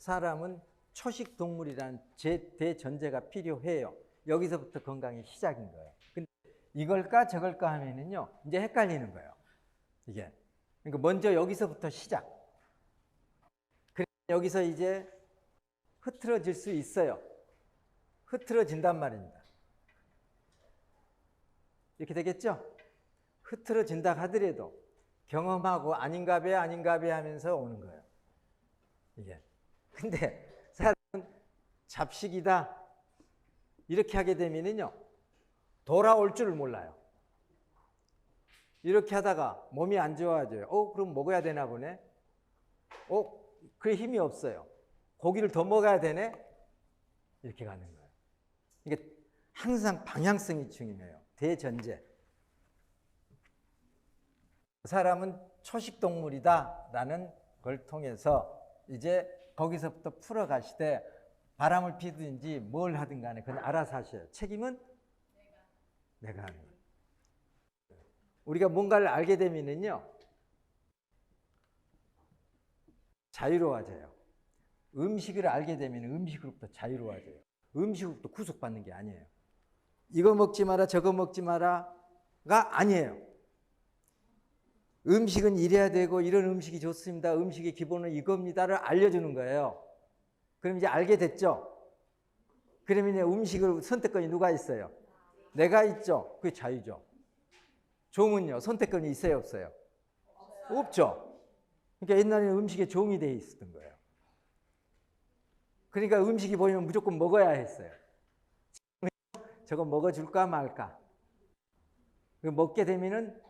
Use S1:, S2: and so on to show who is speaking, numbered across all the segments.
S1: 사람은 초식 동물이라는 대전제가 필요해요. 여기서부터 건강이 시작인 거예요. 근데 이걸까 저걸까 하면은요, 이제 헷갈리는 거예요. 이게. 그러니까 먼저 여기서부터 시작. 그래서 여기서 이제 흐트러질 수 있어요. 흐트러진단 말입니다. 이렇게 되겠죠? 흐트러진다 하더라도 경험하고 아닌가 배 하면서 오는 거예요. 이게. 근데 사람은 잡식이다 이렇게 하게 되면은요, 돌아올 줄을 몰라요. 이렇게 하다가 몸이 안 좋아져요. 그럼 먹어야 되나 보네. 그래 힘이 없어요. 고기를 더 먹어야 되네. 이렇게 가는 거예요. 이게 항상 방향성이 중요해요. 대전제. 사람은 초식 동물이다라는 걸 통해서 이제 거기서부터 풀어가시되 바람을 피든지 뭘 하든 간에 그건 알아서 하셔요. 책임은 내가 하는 거예요. 우리가 뭔가를 알게 되면은요, 자유로워져요. 음식을 알게 되면 음식으로부터 자유로워져요. 음식으로부터 구속받는 게 아니에요. 이거 먹지 마라, 저거 먹지 마라가 아니에요. 음식은 이래야 되고 이런 음식이 좋습니다. 음식의 기본은 이겁니다를 알려주는 거예요. 그럼 이제 알게 됐죠? 그러면 음식을 선택권이 누가 있어요? 내가 있죠. 그게 자유죠. 종은요, 선택권이 있어요, 없어요? 없죠. 그러니까 옛날에는 음식에 종이 돼 있었던 거예요. 그러니까 음식이 보이면 무조건 먹어야 했어요. 저거 먹어줄까 말까. 먹게 되면은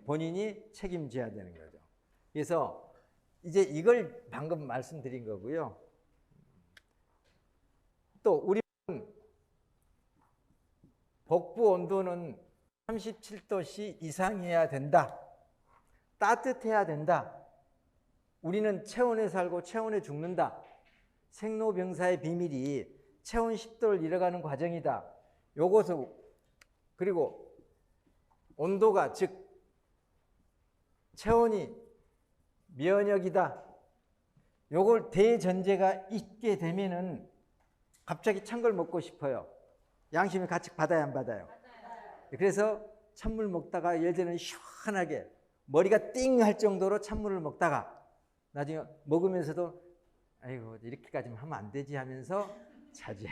S1: 본인이 책임져야 되는 거죠. 그래서 이제 이걸 방금 말씀드린 거고요. 또 우리는 복부 온도는 37도씨 이상이어야 된다. 따뜻해야 된다. 우리는 체온에 살고 체온에 죽는다. 생로병사의 비밀이 체온 10도를 잃어가는 과정이다. 요것을, 그리고 온도가, 즉 체온이 면역이다. 요걸 대전제가 있게 되면은 갑자기 찬 걸 먹고 싶어요. 양심이 같이 받아야 안 받아요? 그래서 찬물 먹다가 예를 들면 시원하게 머리가 띵 할 정도로 찬물을 먹다가 나중에 먹으면서도 아이고 이렇게까지는 하면 안 되지 하면서 자제.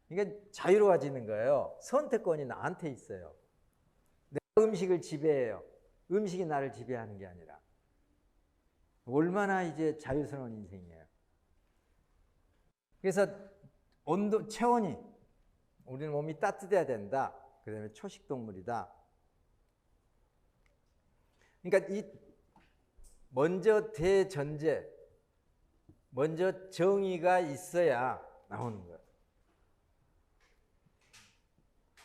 S1: 그러니까 자유로워지는 거예요. 선택권이 나한테 있어요. 내가 음식을 지배해요. 음식이 나를 지배하는 게 아니라. 얼마나 이제 자유스러운 인생이에요. 그래서 온도, 체온이, 우리는 몸이 따뜻해야 된다. 그 다음에 초식동물이다. 그러니까 이 먼저 대전제, 먼저 정의가 있어야 나오는 거예요.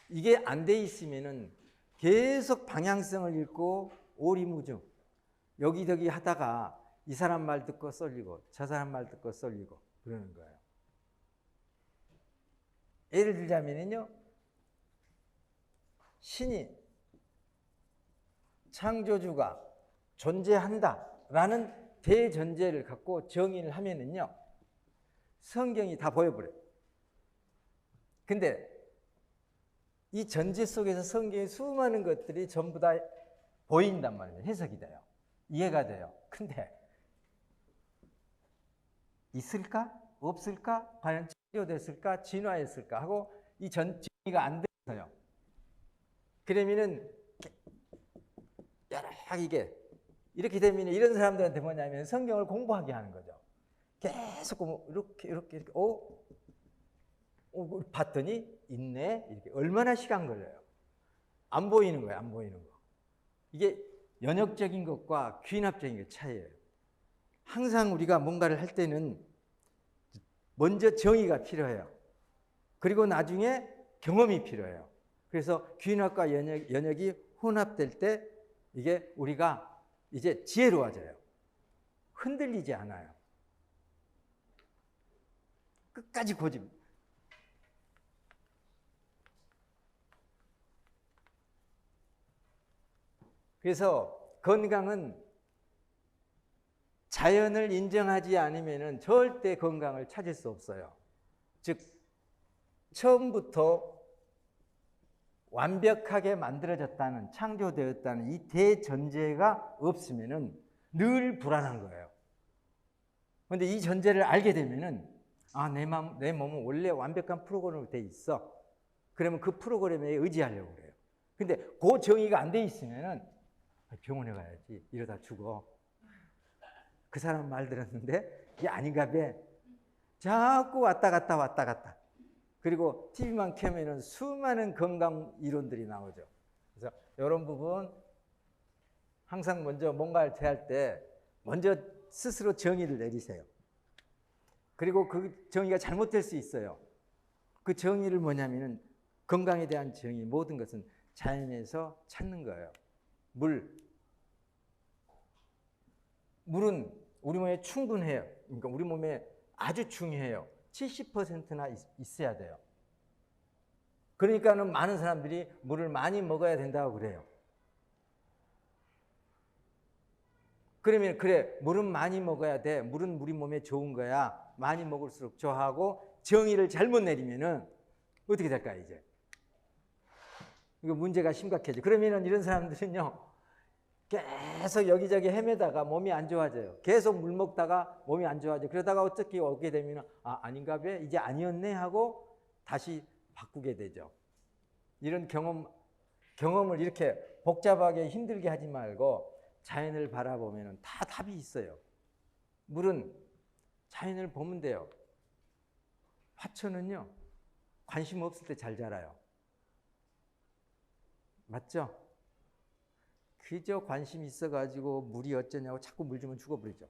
S1: 이게 안 돼 있으면은 계속 방향성을 잃고 오리무중 여기저기 하다가 이 사람 말 듣고 쏠리고 저 사람 말 듣고 쏠리고 그러는 거예요. 예를 들자면요, 신이 창조주가 존재한다라는 대전제를 갖고 정의를 하면은요, 성경이 다 보여버려요. 근데 이 전제 속에서 성경의 수많은 것들이 전부 다 보인단 말이에요. 해석이 돼요. 이해가 돼요. 근데 있을까? 없을까? 과연 치료됐을까? 진화했을까? 하고 이 정의가 안 돼서요. 그러면은 여러 이게 이렇게 되면 이런 사람들한테 뭐냐면 성경을 공부하게 하는 거죠. 계속 이렇게 봤더니 있네. 이렇게 얼마나 시간 걸려요. 안 보이는 거예요. 안 보이는 거. 이게 연역적인 것과 귀납적인 게 차이예요. 항상 우리가 뭔가를 할 때는 먼저 정의가 필요해요. 그리고 나중에 경험이 필요해요. 그래서 귀납과 연역이 혼합될 때 이게 우리가 이제 지혜로워져요. 흔들리지 않아요. 끝까지 고집. 그래서 건강은 자연을 인정하지 않으면 절대 건강을 찾을 수 없어요. 즉 처음부터 완벽하게 만들어졌다는, 창조되었다는 이 대전제가 없으면 늘 불안한 거예요. 그런데 이 전제를 알게 되면은 내 몸은 원래 완벽한 프로그램으로 돼 있어. 그러면 그 프로그램에 의지하려고 그래요. 근데 그 정의가 안 돼 있으면은 병원에 가야지, 이러다 죽어. 그 사람 말 들었는데 이게 아닌가 봐. 자꾸 왔다 갔다. 그리고 TV만 켜면은 수많은 건강 이론들이 나오죠. 그래서 이런 부분 항상 먼저 뭔가를 대할 때 먼저 스스로 정의를 내리세요. 그리고 그 정의가 잘못될 수 있어요. 그 정의를 뭐냐면은 건강에 대한 정의, 모든 것은 자연에서 찾는 거예요. 물은 우리 몸에 충분해요. 그러니까 우리 몸에 아주 중요해요. 70%나 있어야 돼요. 그러니까는 많은 사람들이 물을 많이 먹어야 된다고 그래요. 그러면 그래, 물은 많이 먹어야 돼. 물은 우리 몸에 좋은 거야. 많이 먹을수록 좋아하고 정의를 잘못 내리면은 어떻게 될까요, 이제? 이거 문제가 심각해져. 그러면은 이런 사람들은요, 계속 여기저기 헤매다가 몸이 안 좋아져요. 계속 물 먹다가 몸이 안 좋아져요. 그러다가 어떻게 오게 되면 아닌가 봐, 이제 아니었네 하고 다시 바꾸게 되죠. 이런 경험을 이렇게 복잡하게 힘들게 하지 말고 자연을 바라보면 다 답이 있어요. 물은 자연을 보면 돼요. 화초는요, 관심 없을 때 잘 자라요. 맞죠? 그저 관심 있어가지고 물이 어쩌냐고 자꾸 물 주면 죽어버리죠.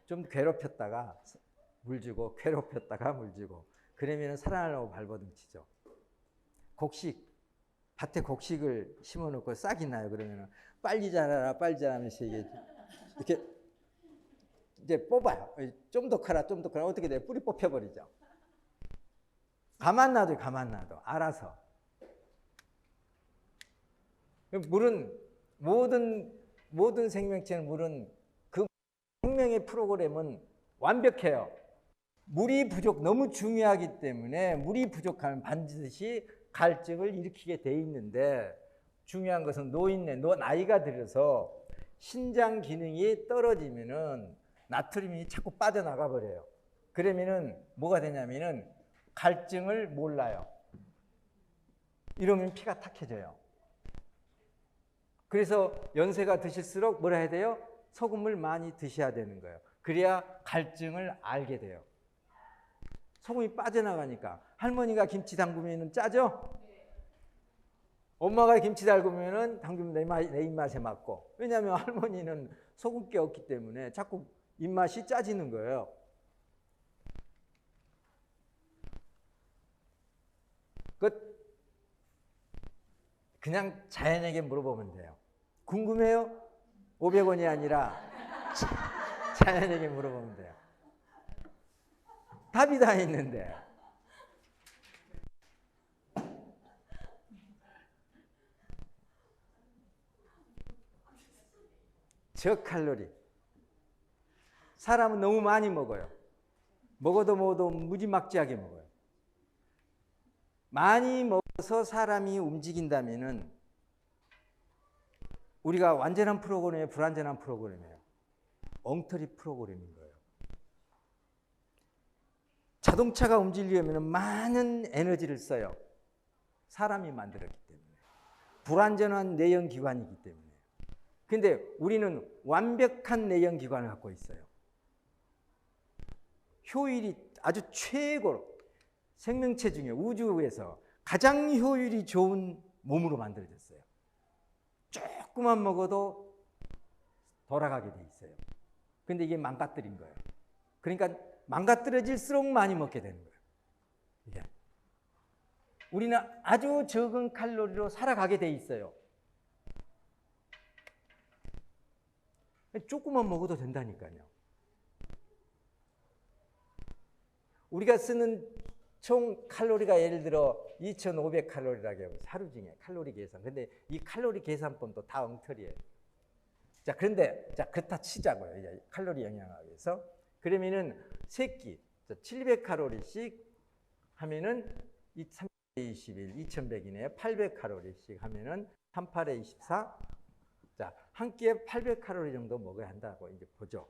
S1: 좀 괴롭혔다가 물 주고, 괴롭혔다가 물 주고, 그러면 살아나려고 발버둥치죠. 밭에 곡식을 심어놓고 싹이 나요. 그러면 빨리 자라라, 빨리 자라면서 이렇게 이제 뽑아요. 좀 더 커라, 좀 더 커라. 어떻게 돼요? 뿌리 뽑혀버리죠. 가만 놔둬요, 알아서. 물은 모든 생명체는 물은 그 생명의 프로그램은 완벽해요. 물이 너무 중요하기 때문에 물이 부족하면 반드시 갈증을 일으키게 돼 있는데, 중요한 것은 나이가 들어서 신장 기능이 떨어지면은 나트륨이 자꾸 빠져나가 버려요. 그러면은 뭐가 되냐면은 갈증을 몰라요. 이러면 피가 탁해져요. 그래서 연세가 드실수록 뭐라 해야 돼요? 소금을 많이 드셔야 되는 거예요. 그래야 갈증을 알게 돼요. 소금이 빠져나가니까. 할머니가 김치 담그면 짜죠? 엄마가 김치 담그면 내 입맛에 맞고. 왜냐하면 할머니는 소금기 없기 때문에 자꾸 입맛이 짜지는 거예요. 그냥 자연에게 물어보면 돼요. 궁금해요? 500원이 아니라 자연에게 물어보면 돼요. 답이 다 있는데. 저칼로리. 사람은 너무 많이 먹어요. 먹어도 무지막지하게 먹어요. 많이 먹어서 사람이 움직인다면은 우리가 완전한 프로그램이에요, 불완전한 프로그램이에요? 엉터리 프로그램인 거예요. 자동차가 움직이려면 많은 에너지를 써요. 사람이 만들었기 때문에. 불완전한 내연기관이기 때문에. 근데 우리는 완벽한 내연기관을 갖고 있어요. 효율이 아주 최고로, 생명체 중에 우주에서 가장 효율이 좋은 몸으로 만들어졌어요. 조금만 먹어도 돌아가게 돼 있어요. 근데 이게 망가뜨린 거예요. 그러니까 망가뜨려질수록 많이 먹게 되는 거예요. 이게. 우리는 아주 적은 칼로리로 살아가게 돼 있어요. 조금만 먹어도 된다니까요. 우리가 쓰는 총 칼로리가 예를 들어 2,500칼로리라고 해요. 하루 중에 칼로리 계산. 근데 이 칼로리 계산법도 다 엉터리예요. 자, 그런데 자, 그렇다 치자고요. 이제 칼로리 영양학에서. 그러면은 세끼 700칼로리씩 하면은 321, 2100이네요. 800칼로리씩 하면은 38에 24. 자, 한 끼에 800칼로리 정도 먹어야 한다고 이제 보죠.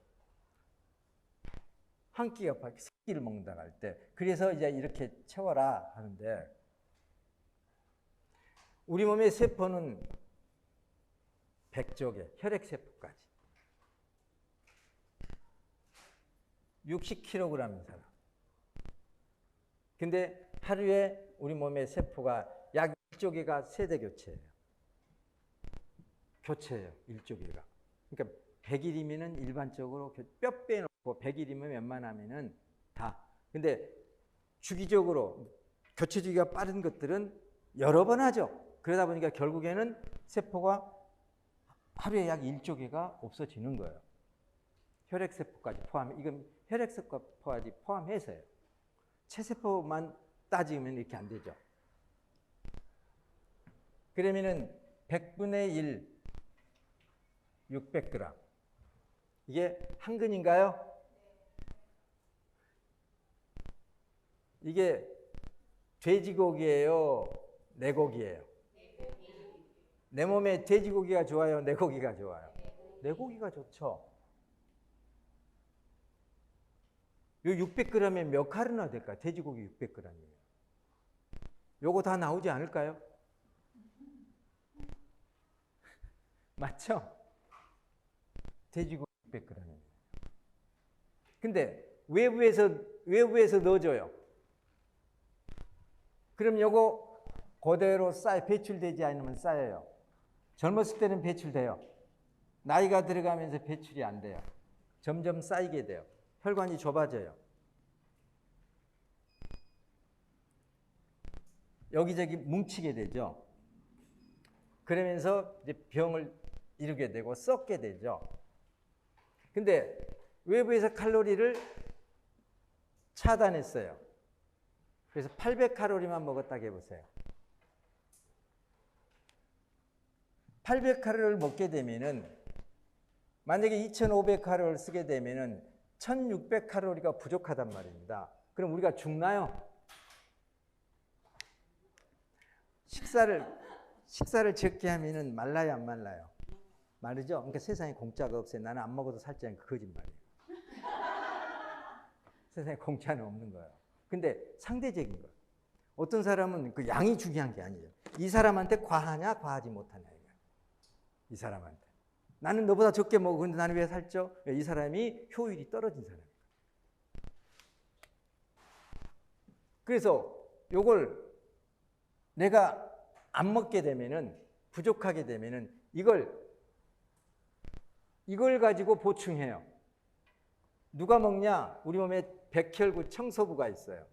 S1: 한 끼가 세 끼를 먹는다고 할 때. 그래서 이제 이렇게 채워라 하는데, 우리 몸의 세포는 100조 개, 혈액세포까지. 60kg인 사람. 근데 하루에 우리 몸의 세포가 약 1조 개가 세대 교체예요. 교체예요, 1조 개가. 그러니까 100일이면은 일반적으로 뼈 빼놓고 100일이면 웬만하면은 다. 근데 주기적으로 교체 주기가 빠른 것들은 여러 번 하죠. 그러다 보니까 결국에는 세포가 하루에 약 1조 개가 없어지는 거예요. 혈액세포까지 포함해. 이건 혈액세포까지 포함해서요. 체세포만 따지면 이렇게 안 되죠. 그러면은 100분의 1, 600g. 이게 한 근인가요? 이게 돼지고기예요? 내 고기예요? 내 몸에 돼지고기가 좋아요? 내 고기가 좋아요? 내 고기가 좋죠. 요 600g에 몇 칼이나 될까요? 돼지고기 600g이면. 요거 다 나오지 않을까요? 맞죠? 돼지고기 600g입니다. 근데 외부에서 넣어줘요. 그럼 요거 그대로 배출되지 않으면 쌓여요. 젊었을 때는 배출돼요. 나이가 들어가면서 배출이 안 돼요. 점점 쌓이게 돼요. 혈관이 좁아져요. 여기저기 뭉치게 되죠. 그러면서 이제 병을 이루게 되고 썩게 되죠. 근데 외부에서 칼로리를 차단했어요. 그래서 800칼로리만 먹었다고 해보세요. 800칼로리를 먹게 되면은, 만약에 2500칼로리를 쓰게 되면은 1600칼로리가 부족하단 말입니다. 그럼 우리가 죽나요? 식사를 적게 하면은 말라요, 안 말라요? 마르죠? 그러니까 세상에 공짜가 없어요. 나는 안 먹어도 살지 않는 그 거짓말이에요. 세상에 공짜는 없는 거예요. 근데 상대적인 거예요. 어떤 사람은 그 양이 중요한 게 아니에요. 이 사람한테 과하냐, 과하지 못하냐. 이 사람한테. 나는 너보다 적게 먹어. 근데 나는 왜 살쪄? 이 사람이 효율이 떨어진 사람이에요. 그래서 요걸 내가 안 먹게 되면은, 부족하게 되면은 이걸 가지고 보충해요. 누가 먹냐? 우리 몸에 백혈구, 청소부가 있어요.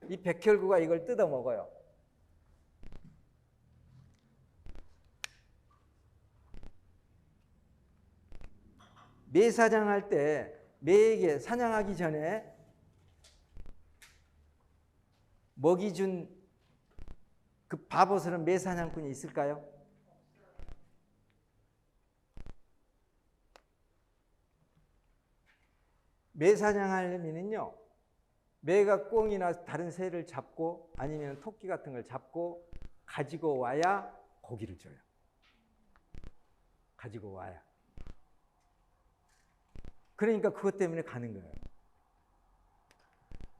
S1: 이 백혈구가 이걸 뜯어 먹어요. 매 사냥할 때 매에게 사냥하기 전에 먹이 준 그 바보스러운 매 사냥꾼이 있을까요? 매 사냥하려면요, 매가 꿩이나 다른 새를 잡고 아니면 토끼 같은 걸 잡고 가지고 와야 고기를 줘요. 가지고 와야. 그러니까 그것 때문에 가는 거예요.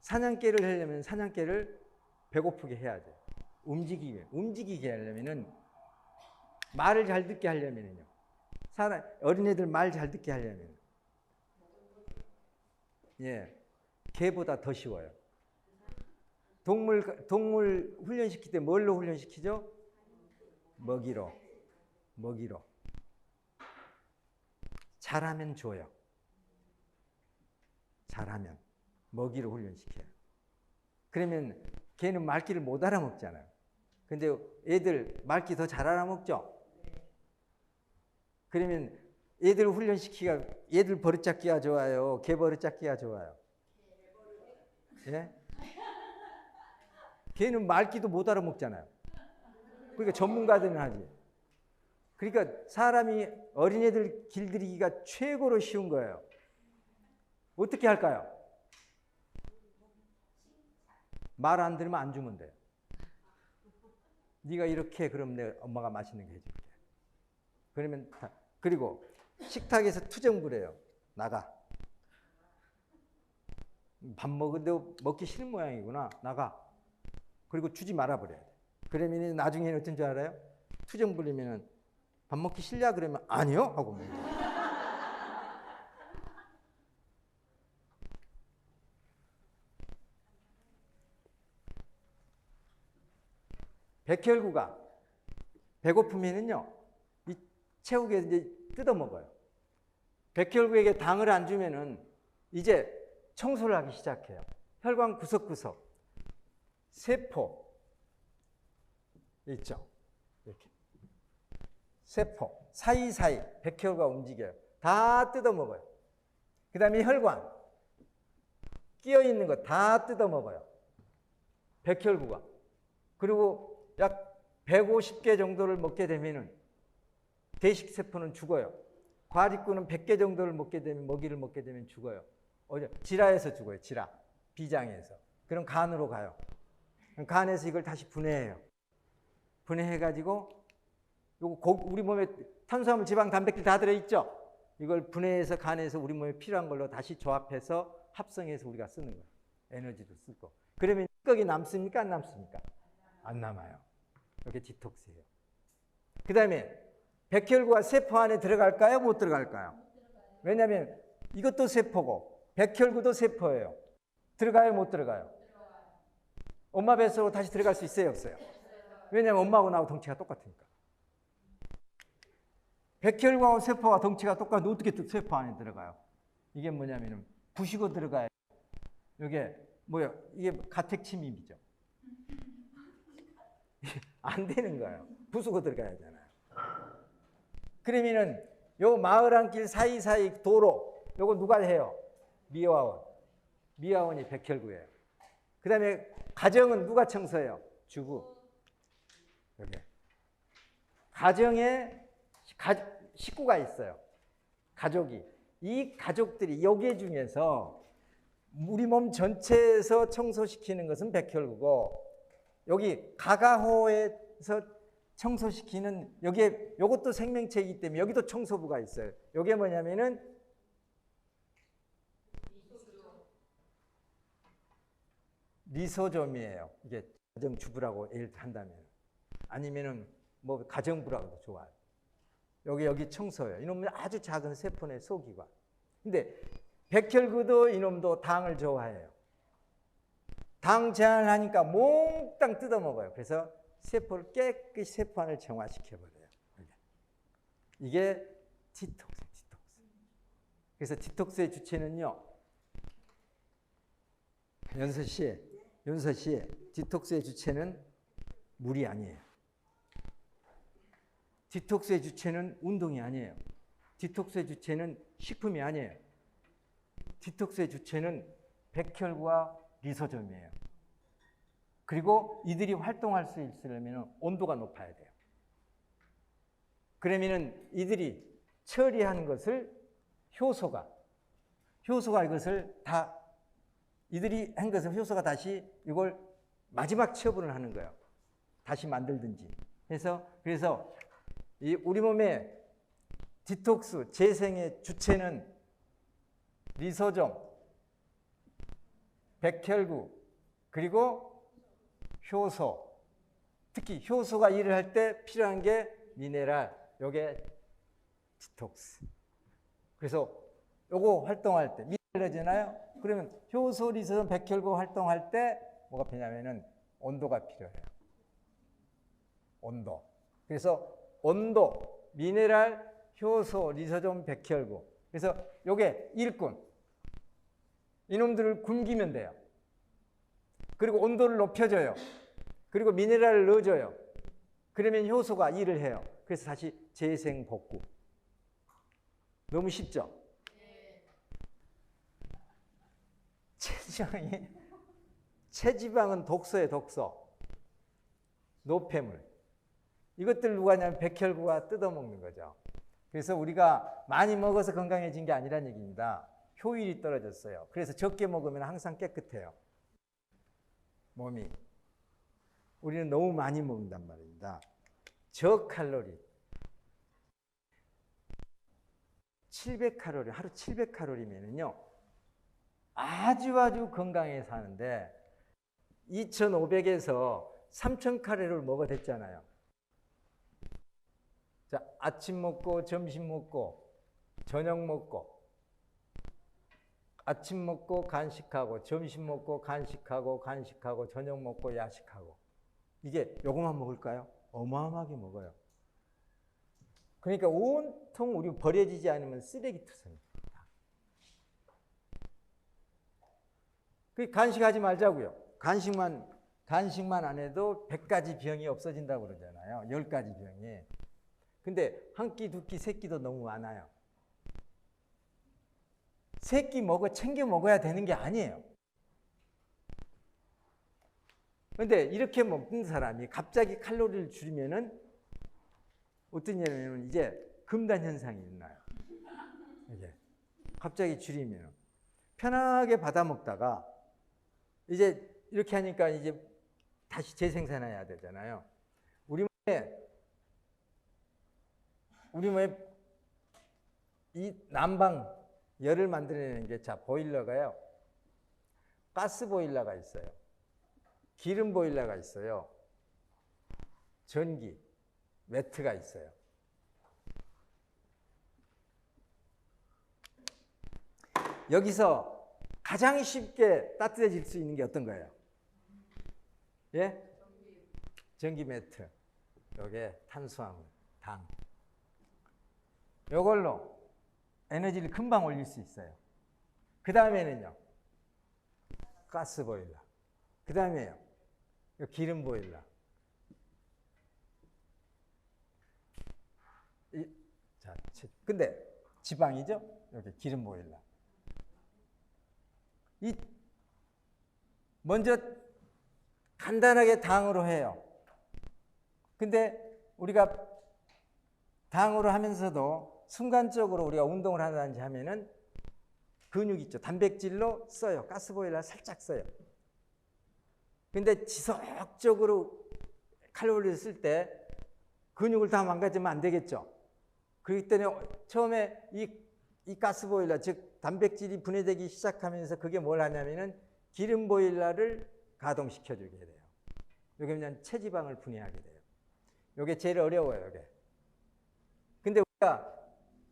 S1: 사냥개를 하려면 사냥개를 배고프게 해야죠. 움직이게 하려면은, 말을 잘 듣게 하려면요. 어린애들 말 잘 듣게 하려면. 예. 개보다 더 쉬워요. 동물 훈련시킬 때 뭘로 훈련시키죠? 먹이로. 잘하면 줘요. 잘하면. 먹이로 훈련시켜요. 그러면 걔는 말귀를 못 알아먹잖아요. 근데 애들 말귀 더 잘 알아먹죠? 그러면 애들 훈련시키기가, 애들 버릇잡기가 좋아요? 개 버릇잡기가 좋아요? 예? 걔는 말귀도 못 알아먹잖아요. 그러니까 전문가들은 하지. 그러니까 사람이 어린애들 길들이기가 최고로 쉬운 거예요. 어떻게 할까요? 말 안 들으면 안 주면 돼요. 네가 이렇게 해, 그럼 내 엄마가 맛있는 거 해줄게. 그러면 그리고 식탁에서 투정 부려요. 나가. 밥 먹은데 먹기 싫은 모양이구나. 나가. 그리고 주지 말아 버려야 돼. 그러면 나중에는 어떤 줄 알아요? 투정 부리면은 밥 먹기 싫냐 그러면 아니요 하고 먹어요. 백혈구가 배고프면은요, 이 채우게 이제 뜯어 먹어요. 백혈구에게 당을 안 주면은 이제 청소를 하기 시작해요. 혈관 구석구석, 세포 있죠. 이렇게 세포 사이사이 백혈구가 움직여요. 다 뜯어 먹어요. 그 다음에 혈관 끼어 있는 거 다 뜯어 먹어요. 백혈구가. 그리고 약 150개 정도를 먹게 되면은 대식세포는 죽어요. 과립구는 100개 정도를 먹이를 먹게 되면 죽어요. 지라에서 죽어요. 지라. 비장에서. 그럼 간으로 가요. 그럼 간에서 이걸 다시 분해해요. 분해해가지고 우리 몸에 탄수화물, 지방, 단백질 다 들어있죠? 이걸 분해해서 간에서 우리 몸에 필요한 걸로 다시 조합해서 합성해서 우리가 쓰는 거예요. 에너지도 쓰고. 그러면 찌꺼기 남습니까? 안 남습니까? 안 남아요. 이게 디톡스예요. 그 다음에 백혈구가 세포 안에 들어갈까요? 못 들어갈까요? 왜냐하면 이것도 세포고 백혈구도 세포예요. 들어가요? 못 들어가요? 엄마 뱃속으로 다시 들어갈 수 있어요? 없어요? 왜냐하면 엄마하고 나하고 덩치가 똑같으니까. 백혈구하고 세포가 덩치가 똑같은데 어떻게 세포 안에 들어가요? 이게 뭐냐면 부시고 들어가요. 이게 뭐야? 이게 가택침입이죠. 안 되는 거예요. 부수고 들어가야 하잖아요. 그러면은 요 마을 한 길 사이사이 도로 요거 누가 해요? 미화원. 미화원이 백혈구예요. 그 다음에 가정은 누가 청소해요? 주부. 여기. 가정에 식구가 있어요. 가족이. 이 가족들이 여기 중에서 우리 몸 전체에서 청소시키는 것은 백혈구고 여기 가가호에서 청소시키는 여기에 이것도 생명체이기 때문에 여기도 청소부가 있어요. 이게 뭐냐면은 리소좀이에요. 이게 가정주부라고 예를 한다면 아니면은 뭐 가정부라고도 좋아요. 여기 청소예요. 이놈은 아주 작은 세포의 소기관. 근데 백혈구도 이놈도 당을 좋아해요. 당 제한을 하니까 몽땅 뜯어 먹어요. 그래서 세포를 깨끗이 세포 안을 정화시켜 버려요. 이게 디톡스. 그래서 디톡스의 주체는요. 연서 씨, 디톡스의 주체는 물이 아니에요. 디톡스의 주체는 운동이 아니에요. 디톡스의 주체는 식품이 아니에요. 디톡스의 주체는 백혈구와 리소좀이에요. 그리고 이들이 활동할 수 있으려면 온도가 높아야 돼요. 그러면은 이들이 처리하는 것을 효소가 이것을 다 이들이 한 것을 효소가 다시 이걸 마지막 처분을 하는 거예요. 다시 만들든지 해서 그래서 우리 몸의 디톡스 재생의 주체는 리소좀, 백혈구 그리고 효소. 특히 효소가 일을 할 때 필요한 게 미네랄, 요게 디톡스. 그래서 요거 활동할 때 미네랄이잖아요. 그러면 효소, 리소좀, 백혈구 활동할 때 뭐가 필요하냐면은 온도가 필요해요. 온도. 그래서 온도, 미네랄, 효소, 리소좀, 백혈구. 그래서 요게 일꾼. 이놈들을 굶기면 돼요. 그리고 온도를 높여줘요. 그리고 미네랄을 넣어줘요. 그러면 효소가 일을 해요. 그래서 다시 재생 복구. 너무 쉽죠? 체지방은 독소예요, 독소. 노폐물. 이것들 누가 하냐면 백혈구가 뜯어먹는 거죠. 그래서 우리가 많이 먹어서 건강해진 게 아니란 얘기입니다. 효율이 떨어졌어요. 그래서 적게 먹으면 항상 깨끗해요. 몸이. 우리는 너무 많이 먹는단 말입니다. 저칼로리. 700칼로리, 하루 700칼로리면은요, 아주 건강해 사는데, 2500에서 3000칼로리를 먹어댔잖아요. 자, 아침 먹고, 점심 먹고, 저녁 먹고, 아침 먹고 간식하고, 점심 먹고 간식하고, 저녁 먹고 야식하고. 이게 요것만 먹을까요? 어마어마하게 먹어요. 그러니까 온통 우리 버려지지 않으면 쓰레기투성입니다. 그 간식하지 말자고요. 간식만 안 해도 100가지 병이 없어진다고 그러잖아요. 10가지 병이. 근데 한 끼, 두 끼, 세 끼도 너무 많아요. 세 끼 챙겨 먹어야 되는 게 아니에요. 근데 이렇게 먹는 사람이 갑자기 칼로리를 줄이면은 어떤 일이냐면 이제 금단 현상이 일어나요. 이게 갑자기 줄이면 편하게 받아 먹다가 이제 이렇게 하니까 이제 다시 재생산해야 되잖아요. 우리 몸에 이 난방 열을 만들어내는 게, 자, 보일러가요. 가스 보일러가 있어요. 기름 보일러가 있어요. 전기, 매트가 있어요. 여기서 가장 쉽게 따뜻해질 수 있는 게 어떤 거예요? 예? 전기 매트. 요게 탄수화물, 당. 요걸로 에너지를 금방 올릴 수 있어요. 그 다음에는요, 가스 보일러. 그 다음에요, 기름 보일러. 자, 근데 지방이죠? 여기 기름 보일러. 먼저 간단하게 당으로 해요. 근데 우리가 당으로 하면서도 순간적으로 우리가 운동을 하든지 하면은 근육 있죠. 단백질로 써요. 가스보일러 살짝 써요. 근데 지속적으로 칼로리를 쓸 때 근육을 다 망가지면 안 되겠죠. 그렇기 때문에 처음에 이 가스보일러, 즉 단백질이 분해되기 시작하면서 그게 뭘 하냐면은 기름 보일러를 가동시켜 주게 돼요. 여기 그냥 체지방을 분해하게 돼요. 이게 제일 어려워요, 이게. 근데 우리가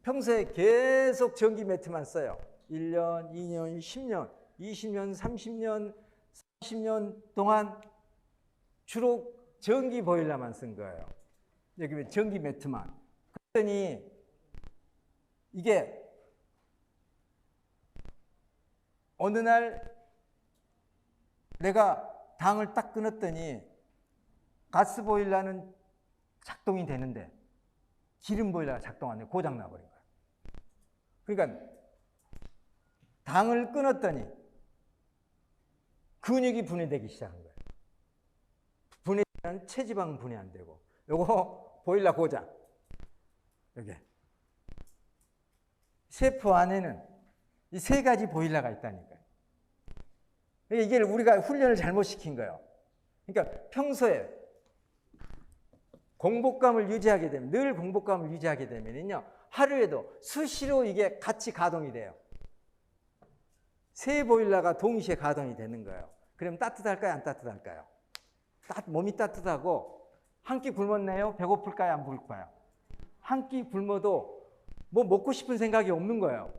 S1: 평소에 계속 전기 매트만 써요. 1년, 2년, 10년, 20년, 30년, 40년 동안 주로 전기 보일러만 쓴 거예요. 여기 전기 매트만. 그랬더니 이게 어느 날 내가 당을 딱 끊었더니 가스 보일러는 작동이 되는데 기름 보일러가 작동 안 돼, 고장 나버린 거예요. 그러니까 당을 끊었더니 근육이 분해되기 시작한 거예요. 분해되면 체지방은 분해 안 되고, 요거 보일러 고장. 여기 세포 안에는 이 세 가지 보일러가 있다니까요. 이게 우리가 훈련을 잘못 시킨 거예요. 그러니까 평소에 공복감을 유지하게 되면, 늘 공복감을 유지하게 되면요, 하루에도 수시로 이게 같이 가동이 돼요. 세 보일러가 동시에 가동이 되는 거예요. 그럼 따뜻할까요? 안 따뜻할까요? 몸이 따뜻하고 한 끼 굶었네요? 배고플까요? 안 배고파요? 한 끼 굶어도 뭐 먹고 싶은 생각이 없는 거예요.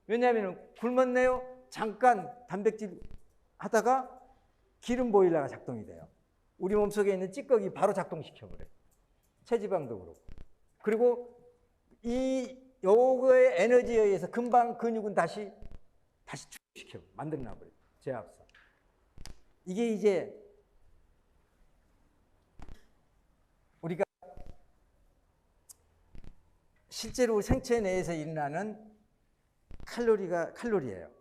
S1: 왜냐하면 굶었네요? 잠깐 단백질 하다가 기름 보일러가 작동이 돼요. 우리 몸속에 있는 찌꺼기 바로 작동시켜버려요. 체지방도 그렇고. 그리고 요거의 에너지에 의해서 금방 근육은 다시 축시켜 만들어놔버려요. 제압선. 이게 이제 우리가 실제로 생체 내에서 일어나는 칼로리예요.